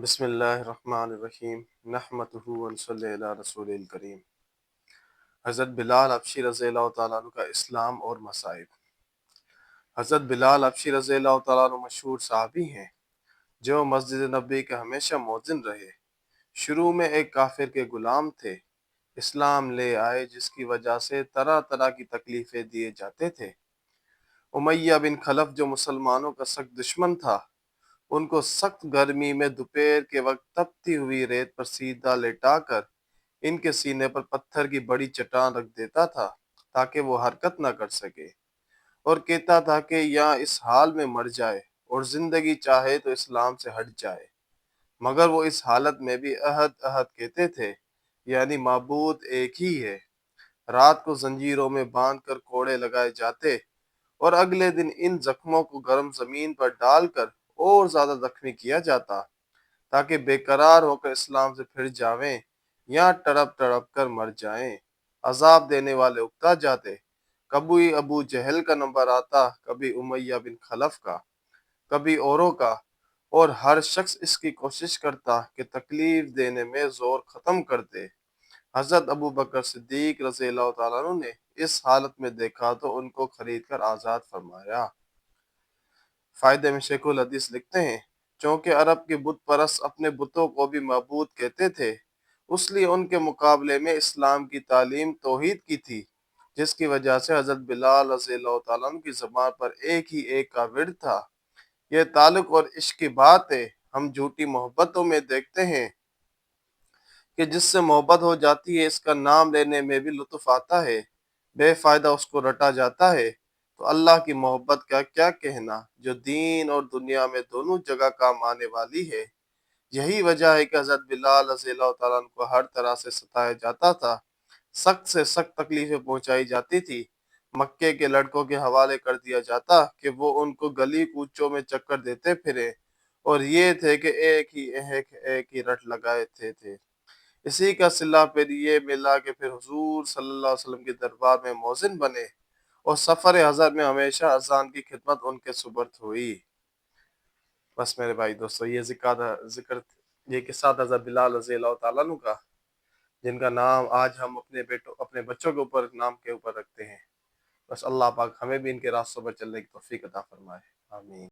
بسم اللہ الرحمن الرحیم نحمدہ ونصلی علی رسول الکریم۔ حضرت بلال حبشی رضی اللہ تعالیٰ عنہ کا اسلام اور مصائب۔ حضرت بلال حبشی رضی اللہ تعالیٰ عنہ مشہور صحابی ہیں جو مسجد نبی کے ہمیشہ مؤذن رہے۔ شروع میں ایک کافر کے غلام تھے، اسلام لے آئے جس کی وجہ سے طرح طرح کی تکلیفیں دیے جاتے تھے۔ امیہ بن خلف جو مسلمانوں کا سخت دشمن تھا، ان کو سخت گرمی میں دوپہر کے وقت تپتی ہوئی ریت پر سیدھا لٹا کر ان کے سینے پر پتھر کی بڑی چٹان رکھ دیتا تھا تاکہ وہ حرکت نہ کر سکے، اور کہتا تھا کہ یا اس حال میں مر جائے اور زندگی چاہے تو اسلام سے ہٹ جائے، مگر وہ اس حالت میں بھی احد احد کہتے تھے، یعنی معبود ایک ہی ہے۔ رات کو زنجیروں میں باندھ کر کوڑے لگائے جاتے اور اگلے دن ان زخموں کو گرم زمین پر ڈال کر اور زیادہ زخمی کیا جاتا تاکہ بے قرار ہو کر اسلام سے پھر جاویں یا تڑپ تڑپ کر مر جائیں۔ عذاب دینے والے اکتا جاتے، کبھی ابو جہل کا نمبر آتا، کبھی امیہ بن خلف کا، کبھی اوروں کا، اور ہر شخص اس کی کوشش کرتا کہ تکلیف دینے میں زور ختم کر دے۔ حضرت ابو بکر صدیق رضی اللہ تعالیٰ عنہ نے اس حالت میں دیکھا تو ان کو خرید کر آزاد فرمایا۔ فائدے میں شیخ الحدیث لکھتے ہیں، چونکہ عرب کے بت پرست اپنے بتوں کو بھی معبود کہتے تھے، اس لیے ان کے مقابلے میں اسلام کی تعلیم توحید کی تھی، جس کی وجہ سے حضرت بلال رضی اللہ تعالیٰ عنہ کی زبان پر ایک ہی ایک کا ورد تھا۔ یہ تعلق اور عشق کی بات ہے۔ ہم جھوٹی محبتوں میں دیکھتے ہیں کہ جس سے محبت ہو جاتی ہے اس کا نام لینے میں بھی لطف آتا ہے، بے فائدہ اس کو رٹا جاتا ہے، تو اللہ کی محبت کا کیا کہنا جو دین اور دنیا میں دونوں جگہ کام آنے والی ہے۔ یہی وجہ ہے کہ حضرت بلال رضی اللہ تعالیٰ عنہ کو ہر طرح سے ستایا جاتا تھا، سخت سے سخت تکلیفیں پہنچائی جاتی تھی، مکے کے لڑکوں کے حوالے کر دیا جاتا کہ وہ ان کو گلی کوچوں میں چکر دیتے پھرے، اور یہ تھے کہ ایک ہی رٹ لگائے تھے۔ اسی کا صلہ پھر یہ ملا کہ پھر حضور صلی اللہ علیہ وسلم کے دربار میں مؤذن بنے اور سفر حضر میں ہمیشہ اذان کی خدمت ان کے سپرد ہوئی۔ بس میرے بھائی دوستو، یہ ذکر یہ قصہ تھا حضرت بلال رضی اللہ تعالیٰ عنہ کا، جن کا نام آج ہم اپنے بچوں کے اوپر نام کے اوپر رکھتے ہیں۔ بس اللہ پاک ہمیں بھی ان کے راستوں پر چلنے کی توفیق عطا فرمائے، آمین۔